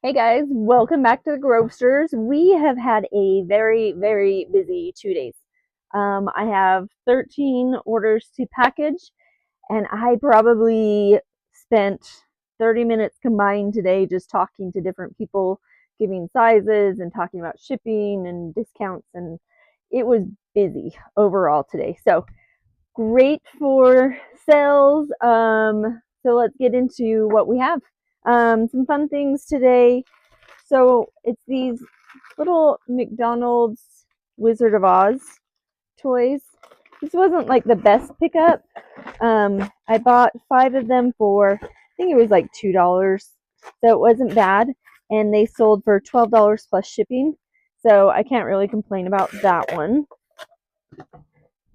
Hey guys, welcome back to the Grovesters. We have had a very, very busy 2 days. I have 13 orders to package, and I probably spent 30 minutes combined today just talking to different people, giving sizes and talking about shipping and discounts, and it was busy overall today. So great for sales. So let's get into what we have. Some fun things today. So it's these little McDonald's Wizard of Oz toys. This wasn't like the best pickup. I bought 5 of them for, I think it was like $2. So it wasn't bad. And they sold for $12 plus shipping. So I can't really complain about that one.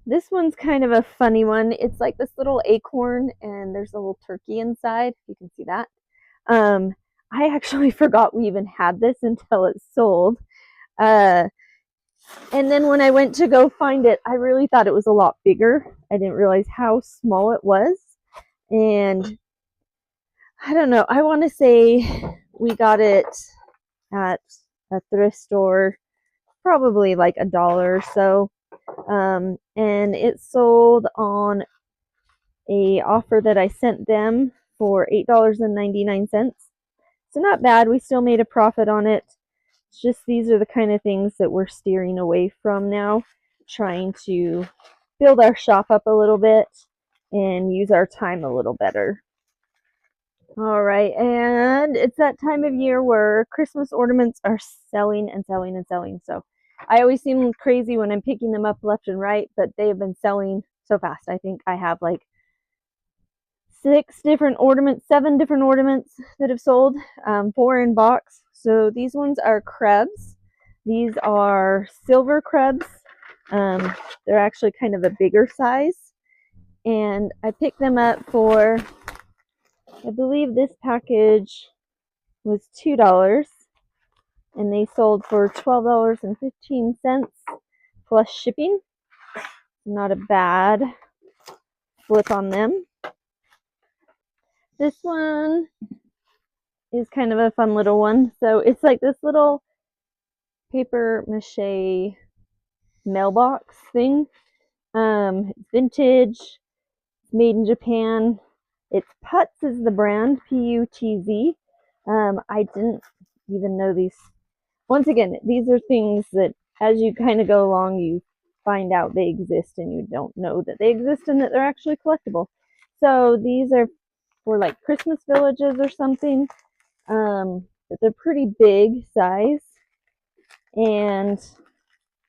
This one's kind of a funny one. It's like this little acorn and there's a little turkey inside. You can see that. I actually forgot we even had this until it sold. And then when I went to go find it, I really thought it was a lot bigger. I didn't realize how small it was. And I don't know. I want to say we got it at a thrift store, probably like $1 or so. And it sold on a offer that I sent them for $8.99. So not bad. We still made a profit on it. It's just these are the kind of things that we're steering away from now, trying to build our shop up a little bit and use our time a little better. All right, and it's that time of year where Christmas ornaments are selling and selling and selling. So I always seem crazy when I'm picking them up left and right, but they have been selling so fast. I think I have like 7 different ornaments that have sold, 4 in box. So these ones are Krebs. These are silver Krebs. They're actually kind of a bigger size. And I picked them up for, I believe this package was $2. And they sold for $12.15 plus shipping. Not a bad flip on them. This one is kind of a fun little one. So it's like this little paper mache mailbox thing. It's vintage, made in Japan. It's Putz is the brand, P-U-T-Z. I didn't even know these. Once again, these are things that as you kind of go along, you find out they exist and you don't know that they exist and that they're actually collectible. So these are for like Christmas villages or something. But they're pretty big size. And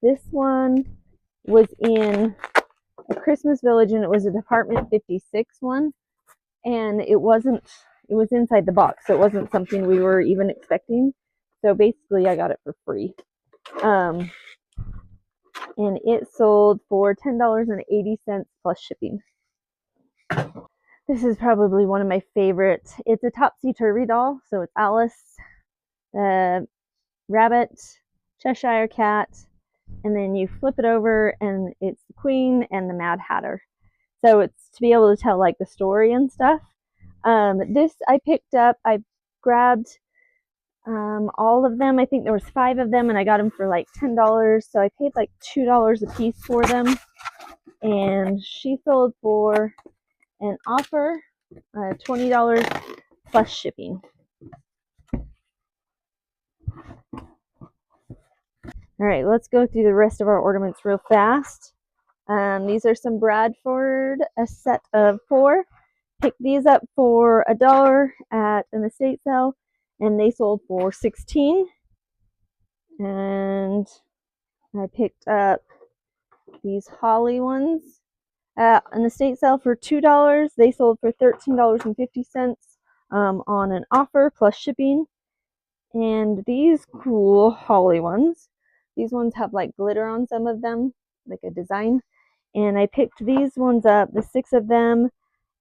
this one was in a Christmas village and it was a Department 56 one. And it was inside the box. So it wasn't something we were even expecting. So basically I got it for free. And it sold for $10.80 plus shipping. This is probably one of my favorites. It's a topsy-turvy doll. So it's Alice, rabbit, Cheshire cat, and then you flip it over and it's the Queen and the Mad Hatter. So it's to be able to tell like the story and stuff. This I picked up. I grabbed all of them. I think there was 5 of them and I got them for like $10. So I paid like $2 a piece for them. And she sold for an offer, $20 plus shipping. All right, let's go through the rest of our ornaments real fast. These are some Bradford, a set of 4. Picked these up for $1 at an estate sale, and they sold for $16. And I picked up these holly ones at an estate sale for $2. They sold for $13.50 on an offer plus shipping. And these cool holly ones, these ones have like glitter on some of them, like a design. And I picked these ones up, the 6 of them,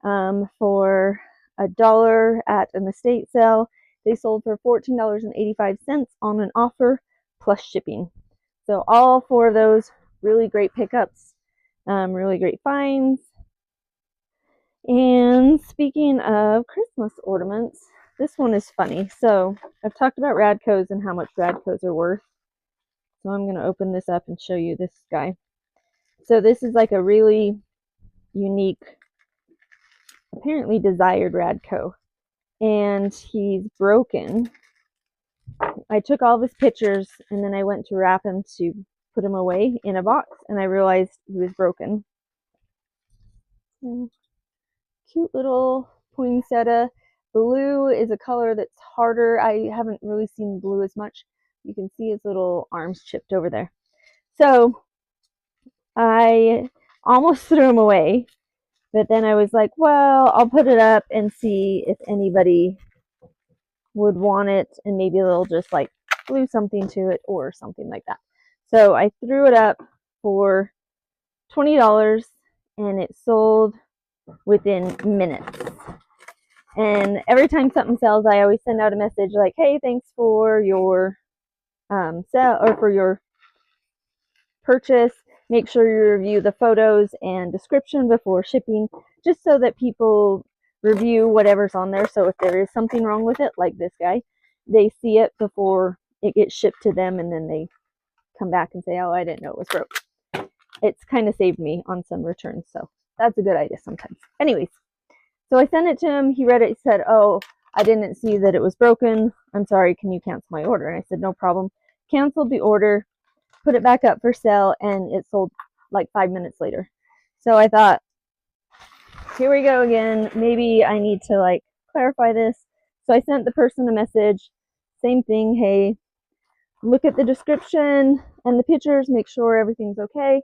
for $1 at an estate sale. They sold for $14.85 on an offer plus shipping. So all 4 of those really great pickups, really great finds. And speaking of Christmas ornaments, this one is funny. So I've talked about Radcos and how much Radcos are worth. So I'm going to open this up and show you this guy. So this is like a really unique, apparently desired Radco. And he's broken. I took all of his pictures and then I went to wrap him to put him away in a box, and I realized he was broken. Cute little poinsettia. Blue is a color that's harder. I haven't really seen blue as much. You can see his little arms chipped over there. So I almost threw him away, but then I was like, well, I'll put it up and see if anybody would want it, and maybe they'll just like glue something to it or something like that. So I threw it up for $20 and it sold within minutes. And every time something sells, I always send out a message like, hey, thanks for your sale or for your purchase. Make sure you review the photos and description before shipping, just so that people review whatever's on there. So if there is something wrong with it, like this guy, they see it before it gets shipped to them, and then they come back and say, oh, I didn't know it was broke. It's kind of saved me on some returns, so that's a good idea sometimes. Anyways, so I sent it to him. He read it. He said, oh, I didn't see that it was broken. I'm sorry, can you cancel my order? And I said, no problem. Canceled the order, put it back up for sale, and it sold like 5 minutes later. So I thought, here we go again. Maybe I need to like clarify this. So I sent the person a message, same thing. Hey, look at the description and the pictures, make sure everything's okay.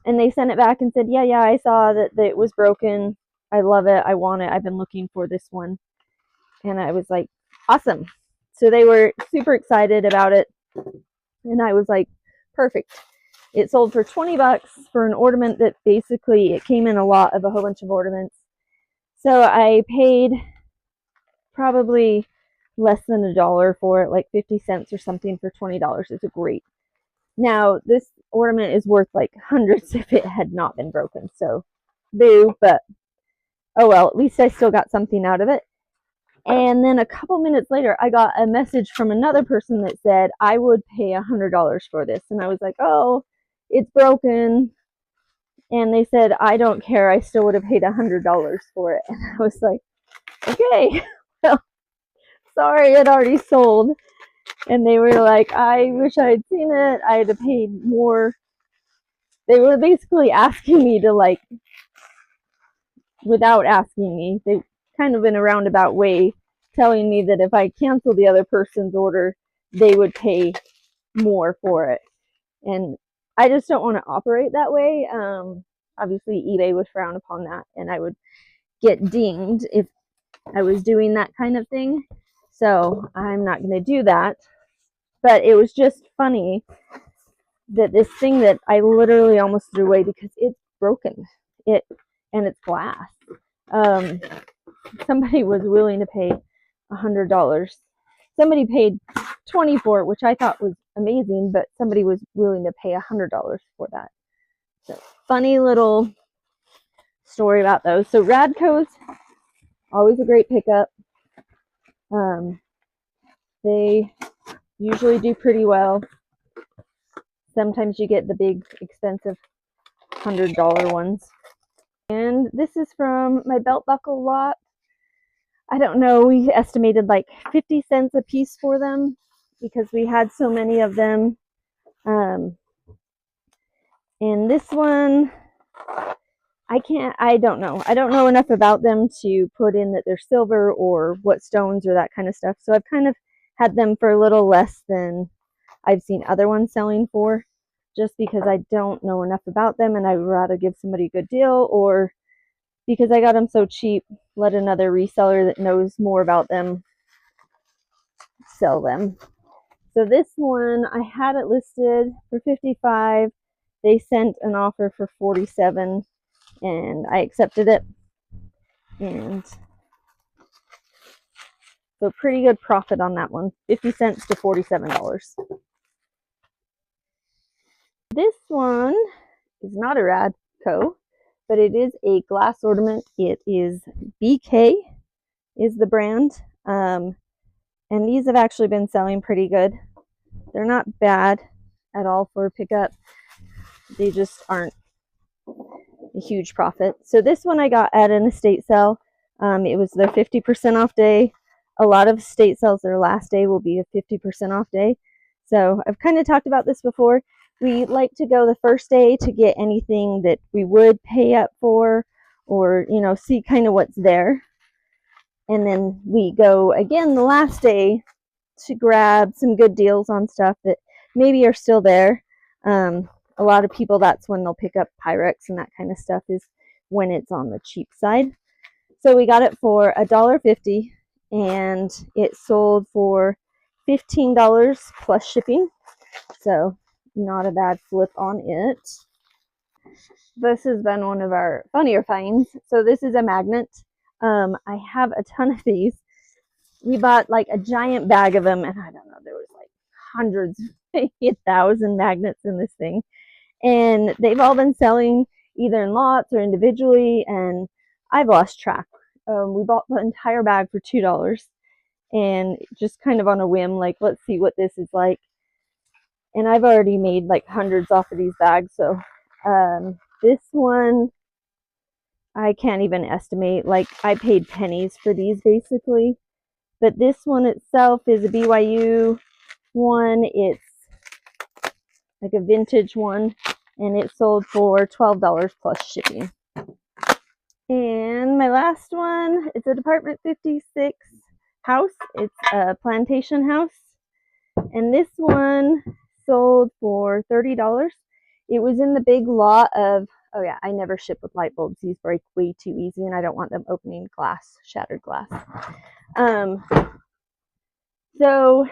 And they sent it back and said, yeah, I saw that it was broken. I love it. I want it. I've been looking for this one. And I was like, awesome. So they were super excited about it. And I was like, perfect. It sold for $20 for an ornament that basically, it came in a lot of a whole bunch of ornaments. So I paid probably less than $1 for it, like 50 cents or something for $20. It's a great. Now, this ornament is worth like hundreds if it had not been broken. So, boo, but oh well, at least I still got something out of it. And then a couple minutes later, I got a message from another person that said, I would pay $100 for this. And I was like, oh, it's broken. And they said, I don't care. I still would have paid $100 for it. And I was like, okay, well, sorry, it already sold. And they were like, I wish I had seen it. I'd have paid more. They were basically asking me to, like, without asking me, they kind of in a roundabout way telling me that if I cancel the other person's order, they would pay more for it. And I just don't want to operate that way. Obviously, eBay would frown upon that, and I would get dinged if I was doing that kind of thing. So I'm not going to do that. But it was just funny that this thing that I literally almost threw away because it's broken, and it's glass. Somebody was willing to pay $100. Somebody paid $20 for it, which I thought was amazing, but somebody was willing to pay $100 for that. So funny little story about those. So Radcos, always a great pickup. They usually do pretty well. Sometimes you get the big, expensive $100 ones. And this is from my belt buckle lot. I don't know, we estimated like 50 cents a piece for them because we had so many of them. And this one, I don't know. I don't know enough about them to put in that they're silver or what stones or that kind of stuff. So I've kind of had them for a little less than I've seen other ones selling for, just because I don't know enough about them and I'd rather give somebody a good deal, or because I got them so cheap, let another reseller that knows more about them sell them. So this one, I had it listed for $55. They sent an offer for $47, and I accepted it. And so pretty good profit on that one, 50 cents to $47. This one is not a Radco, but it is a glass ornament. It is BK is the brand. And these have actually been selling pretty good. They're not bad at all for pickup. They just aren't a huge profit. So this one I got at an estate sale. It was their 50% off day. A lot of estate sales, their last day will be a 50% off day. So I've kind of talked about this before. We like to go the first day to get anything that we would pay up for, or, you know, see kind of what's there. And then we go again the last day to grab some good deals on stuff that maybe are still there. A lot of people, that's when they'll pick up Pyrex and that kind of stuff, is when it's on the cheap side. So we got it for $1.50 and it sold for $15 plus shipping. So not a bad flip on it. This has been one of our funnier finds. So this is a magnet. I have a ton of these. We bought like a giant bag of them, and I don't know, there was like hundreds, maybe 1,000 magnets in this thing. And they've all been selling either in lots or individually, and I've lost track. We bought the entire bag for $2, and just kind of on a whim, like, let's see what this is like. And I've already made like hundreds off of these bags. So this one, I can't even estimate. Like, I paid pennies for these basically. But this one itself is a BYU one. It's like a vintage one, and it sold for $12 plus shipping. And my last one, it's a Department 56 house. It's a plantation house. And this one sold for $30. It was in the big lot of, oh yeah, I never ship with light bulbs. These break way too easy, and I don't want them opening glass, shattered glass. So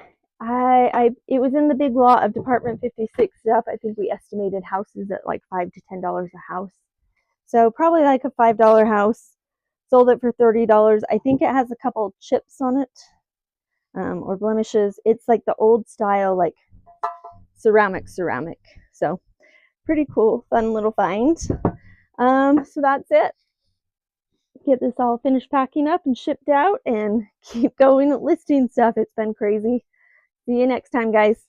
it was in the big lot of Department 56 stuff. I think we estimated houses at like $5 to $10 a house. So probably like a $5 house. Sold it for $30. I think it has a couple chips on it, or blemishes. It's like the old style, like ceramic. So pretty cool, fun little find. So that's it. Get this all finished packing up and shipped out, and keep going listing stuff. It's been crazy. See you next time, guys.